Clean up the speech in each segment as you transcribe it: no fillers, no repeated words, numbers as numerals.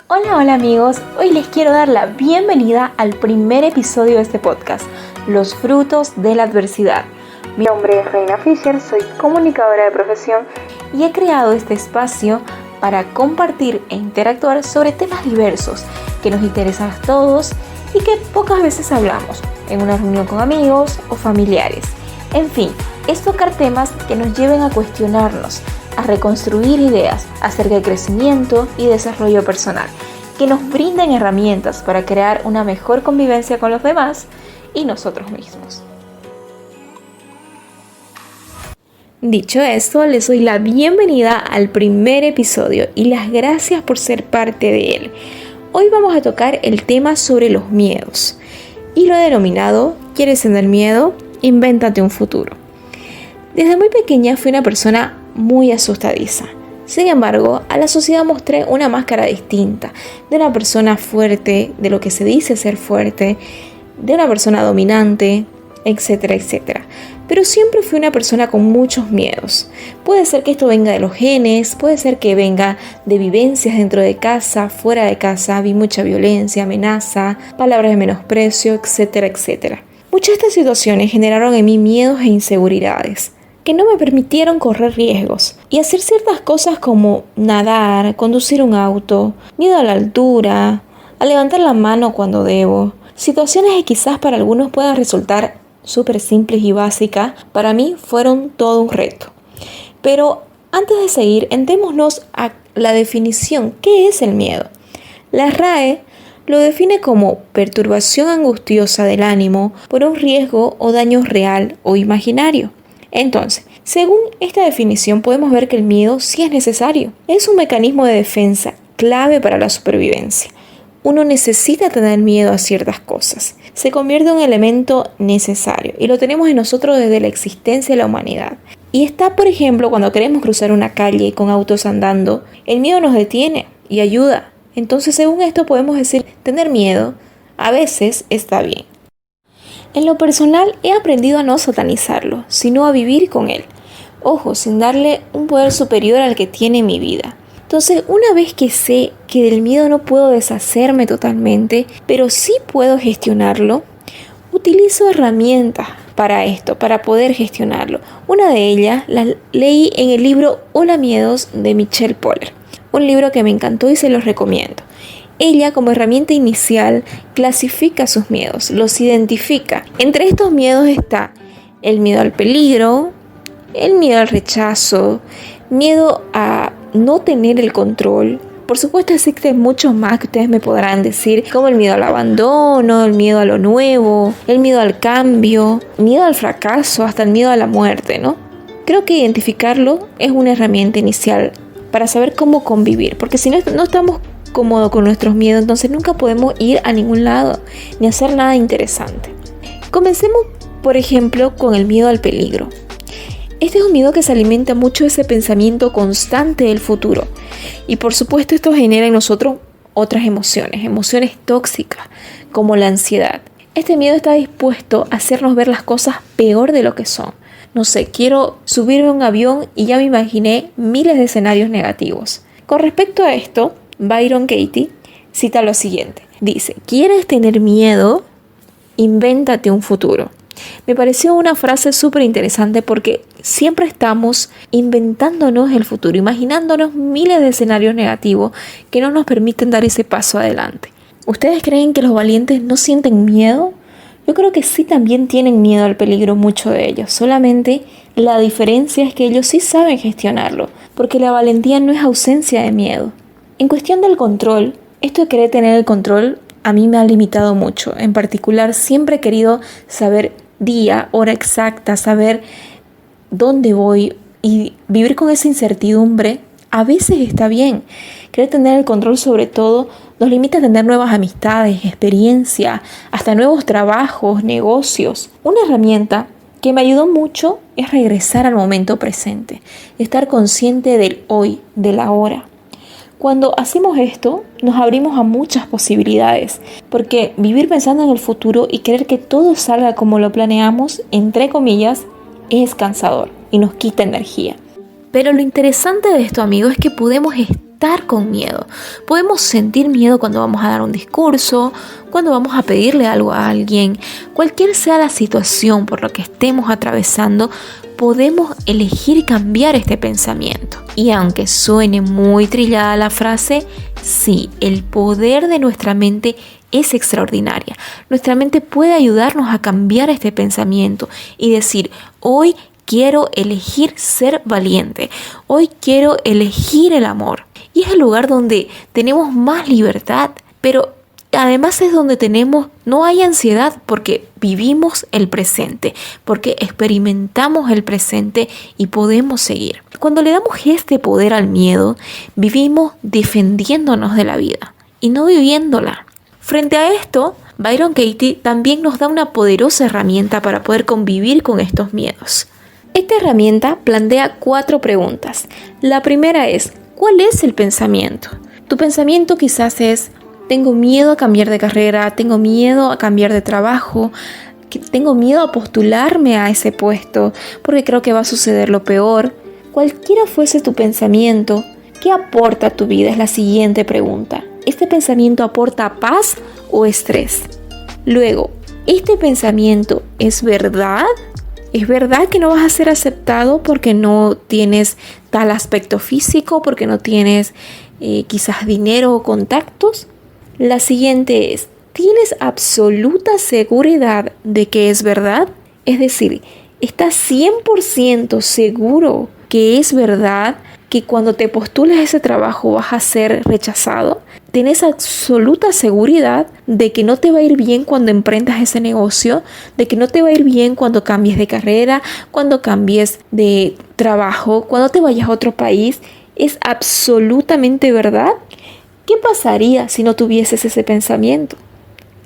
Hola amigos, hoy les quiero dar la bienvenida al primer episodio de este podcast, Los frutos de la adversidad. Mi nombre es Reina Fisher, soy comunicadora de profesión y he creado este espacio para compartir e interactuar sobre temas diversos que nos interesan a todos y que pocas veces hablamos en una reunión con amigos o familiares. En fin, es tocar temas que nos lleven a cuestionarnos, a reconstruir ideas acerca del crecimiento y desarrollo personal, que nos brinden herramientas para crear una mejor convivencia con los demás y nosotros mismos. Dicho esto, les doy la bienvenida al primer episodio y las gracias por ser parte de él. Hoy vamos a tocar el tema sobre los miedos y lo he denominado ¿Quieres tener miedo? Invéntate un futuro. Desde muy pequeña fui una persona muy asustadiza. Sin embargo, a la sociedad mostré una máscara distinta, de una persona fuerte, de lo que se dice ser fuerte, de una persona dominante, etcétera, etcétera. Pero siempre fui una persona con muchos miedos. Puede ser que esto venga de los genes, puede ser que venga de vivencias dentro de casa, fuera de casa, vi mucha violencia, amenaza, palabras de menosprecio, etcétera, etcétera. Muchas de estas situaciones generaron en mí miedos e inseguridades que no me permitieron correr riesgos y hacer ciertas cosas como nadar, conducir un auto, miedo a la altura, a levantar la mano cuando debo. Situaciones que quizás para algunos puedan resultar súper simples y básicas, para mí fueron todo un reto. Pero antes de seguir, entrémonos a la definición. ¿Qué es el miedo? La RAE lo define como perturbación angustiosa del ánimo por un riesgo o daño real o imaginario. Entonces, según esta definición podemos ver que el miedo sí es necesario. Es un mecanismo de defensa clave para la supervivencia. Uno necesita tener miedo a ciertas cosas. Se convierte en un elemento necesario y lo tenemos en nosotros desde la existencia de la humanidad. Y está, por ejemplo, cuando queremos cruzar una calle con autos andando, el miedo nos detiene y ayuda. Entonces, según esto podemos decir, tener miedo a veces está bien. En lo personal he aprendido a no satanizarlo, sino a vivir con él. Ojo, sin darle un poder superior al que tiene mi vida. Entonces, una vez que sé que del miedo no puedo deshacerme totalmente, pero sí puedo gestionarlo, utilizo herramientas para esto, para poder gestionarlo. Una de ellas la leí en el libro Hola Miedos de Michelle Poller, un libro que me encantó y se los recomiendo. Ella, como herramienta inicial, clasifica sus miedos, los identifica. Entre estos miedos está el miedo al peligro, el miedo al rechazo, miedo a no tener el control. Por supuesto existen muchos más que ustedes me podrán decir, como el miedo al abandono, el miedo a lo nuevo, el miedo al cambio, miedo al fracaso, hasta el miedo a la muerte, ¿no? Creo que identificarlo es una herramienta inicial para saber cómo convivir, porque si no estamos cómodos con nuestros miedos, entonces nunca podemos ir a ningún lado ni hacer nada interesante. Comencemos, por ejemplo, con el miedo al peligro. Este es un miedo que se alimenta mucho de ese pensamiento constante del futuro. Y por supuesto esto genera en nosotros otras emociones tóxicas, como la ansiedad. Este miedo está dispuesto a hacernos ver las cosas peor de lo que son. No sé, quiero subirme a un avión y ya me imaginé miles de escenarios negativos. Con respecto a esto, Byron Katie cita lo siguiente. Dice, ¿quieres tener miedo? Invéntate un futuro. Me pareció una frase súper interesante porque siempre estamos inventándonos el futuro, imaginándonos miles de escenarios negativos que no nos permiten dar ese paso adelante. ¿Ustedes creen que los valientes no sienten miedo? Yo creo que sí también tienen miedo al peligro, muchos de ellos. Solamente la diferencia es que ellos sí saben gestionarlo, porque la valentía no es ausencia de miedo. En cuestión del control, esto de querer tener el control a mí me ha limitado mucho. En particular, siempre he querido saber día, hora exacta, saber dónde voy y vivir con esa incertidumbre. A veces está bien. Querer tener el control sobre todo nos limita a tener nuevas amistades, experiencia, hasta nuevos trabajos, negocios. Una herramienta que me ayudó mucho es regresar al momento presente, estar consciente del hoy, de la hora. Cuando hacemos esto, nos abrimos a muchas posibilidades, porque vivir pensando en el futuro y querer que todo salga como lo planeamos, entre comillas, es cansador y nos quita energía. Pero lo interesante de esto, amigos, es que podemos estar con miedo. Podemos sentir miedo cuando vamos a dar un discurso, cuando vamos a pedirle algo a alguien. Cualquier sea la situación por la que estemos atravesando, podemos elegir cambiar este pensamiento. Y aunque suene muy trillada la frase, sí, el poder de nuestra mente es extraordinaria. Nuestra mente puede ayudarnos a cambiar este pensamiento y decir, hoy quiero elegir ser valiente. Hoy quiero elegir el amor. Y es el lugar donde tenemos más libertad, pero además es donde no hay ansiedad porque vivimos el presente, porque experimentamos el presente y podemos seguir. Cuando le damos este poder al miedo, vivimos defendiéndonos de la vida y no viviéndola. Frente a esto, Byron Katie también nos da una poderosa herramienta para poder convivir con estos miedos. Esta herramienta plantea 4 preguntas. La primera es, ¿cuál es el pensamiento? Tu pensamiento quizás es, tengo miedo a cambiar de carrera, tengo miedo a cambiar de trabajo, tengo miedo a postularme a ese puesto porque creo que va a suceder lo peor. Cualquiera fuese tu pensamiento, ¿qué aporta a tu vida? Es la siguiente pregunta. ¿Este pensamiento aporta paz o estrés? Luego, ¿este pensamiento es verdad? ¿Es verdad que no vas a ser aceptado porque no tienes tal aspecto físico, porque no tienes quizás dinero o contactos? La siguiente es, ¿tienes absoluta seguridad de que es verdad? Es decir, ¿estás 100% seguro que es verdad que cuando te postulas a ese trabajo vas a ser rechazado? ¿Tienes absoluta seguridad de que no te va a ir bien cuando emprendas ese negocio? ¿De que no te va a ir bien cuando cambies de carrera, cuando cambies de trabajo, cuando te vayas a otro país? ¿Es absolutamente verdad? ¿Qué pasaría si no tuvieses ese pensamiento?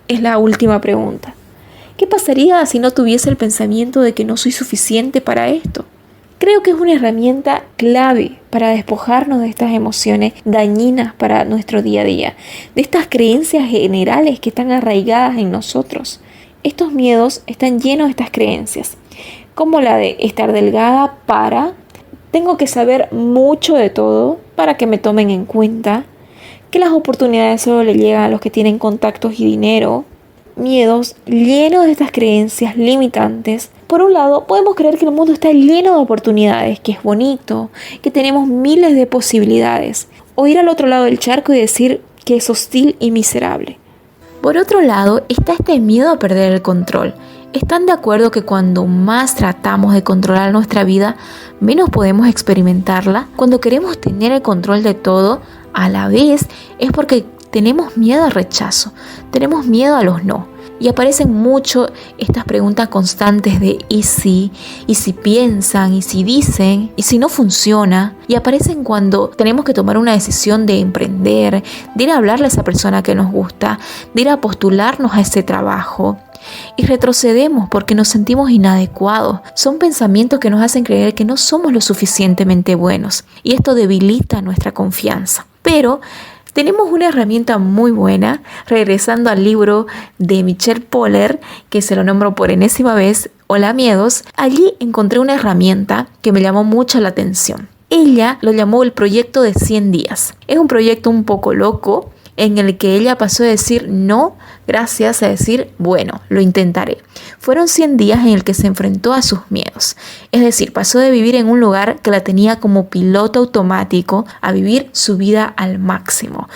Es la última pregunta. ¿Qué pasaría si no tuviese el pensamiento de que no soy suficiente para esto? Creo que es una herramienta clave para despojarnos de estas emociones dañinas para nuestro día a día, de estas creencias generales que están arraigadas en nosotros. Estos miedos están llenos de estas creencias, como la de estar delgada tengo que saber mucho de todo para que me tomen en cuenta, que las oportunidades solo le llegan a los que tienen contactos y dinero. Miedos llenos de estas creencias limitantes. Por un lado, podemos creer que el mundo está lleno de oportunidades, que es bonito, que tenemos miles de posibilidades. O ir al otro lado del charco y decir que es hostil y miserable. Por otro lado, está este miedo a perder el control. ¿Están de acuerdo que cuando más tratamos de controlar nuestra vida, menos podemos experimentarla? Cuando queremos tener el control de todo, a la vez es porque tenemos miedo al rechazo, tenemos miedo a los no. Y aparecen mucho estas preguntas constantes de ¿y si piensan? ¿Y si dicen? ¿Y si no funciona? Y aparecen cuando tenemos que tomar una decisión de emprender, de ir a hablarle a esa persona que nos gusta, de ir a postularnos a ese trabajo. Y retrocedemos porque nos sentimos inadecuados. Son pensamientos que nos hacen creer que no somos lo suficientemente buenos. Y esto debilita nuestra confianza. Pero tenemos una herramienta muy buena, regresando al libro de Michelle Poller, que se lo nombro por enésima vez, Hola Miedos. Allí encontré una herramienta que me llamó mucho la atención. Ella lo llamó el proyecto de 100 días. Es un proyecto un poco loco, en el que ella pasó de decir no, gracias, a decir bueno, lo intentaré. Fueron 100 días en el que se enfrentó a sus miedos. Es decir, pasó de vivir en un lugar que la tenía como piloto automático a vivir su vida al máximo.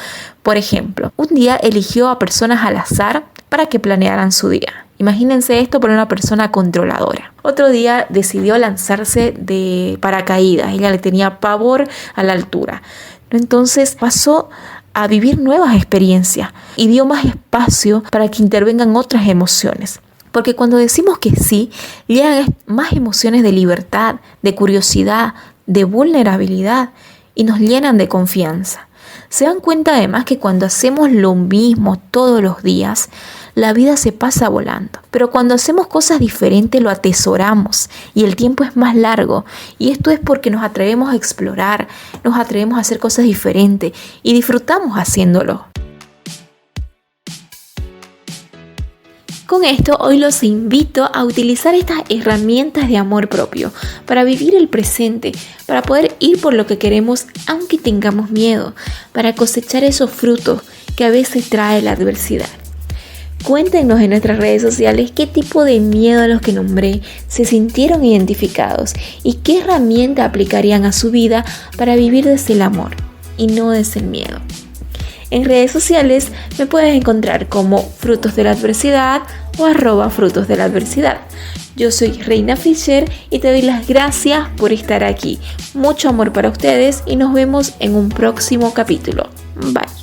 Por ejemplo, un día eligió a personas al azar para que planearan su día. Imagínense esto por una persona controladora. Otro día decidió lanzarse de paracaídas. Ella le tenía pavor a la altura. Entonces pasó a vivir nuevas experiencias y dio más espacio para que intervengan otras emociones. Porque cuando decimos que sí, llegan más emociones de libertad, de curiosidad, de vulnerabilidad y nos llenan de confianza. Se dan cuenta además que cuando hacemos lo mismo todos los días, la vida se pasa volando. Pero cuando hacemos cosas diferentes lo atesoramos y el tiempo es más largo. Y esto es porque nos atrevemos a explorar, nos atrevemos a hacer cosas diferentes y disfrutamos haciéndolo. Con esto, hoy los invito a utilizar estas herramientas de amor propio para vivir el presente, para poder ir por lo que queremos aunque tengamos miedo, para cosechar esos frutos que a veces trae la adversidad. Cuéntenos en nuestras redes sociales qué tipo de miedo a los que nombré se sintieron identificados y qué herramienta aplicarían a su vida para vivir desde el amor y no desde el miedo. En redes sociales me puedes encontrar como Frutos de la Adversidad o @Frutos de la Adversidad. Yo soy Reina Fisher y te doy las gracias por estar aquí. Mucho amor para ustedes y nos vemos en un próximo capítulo. Bye.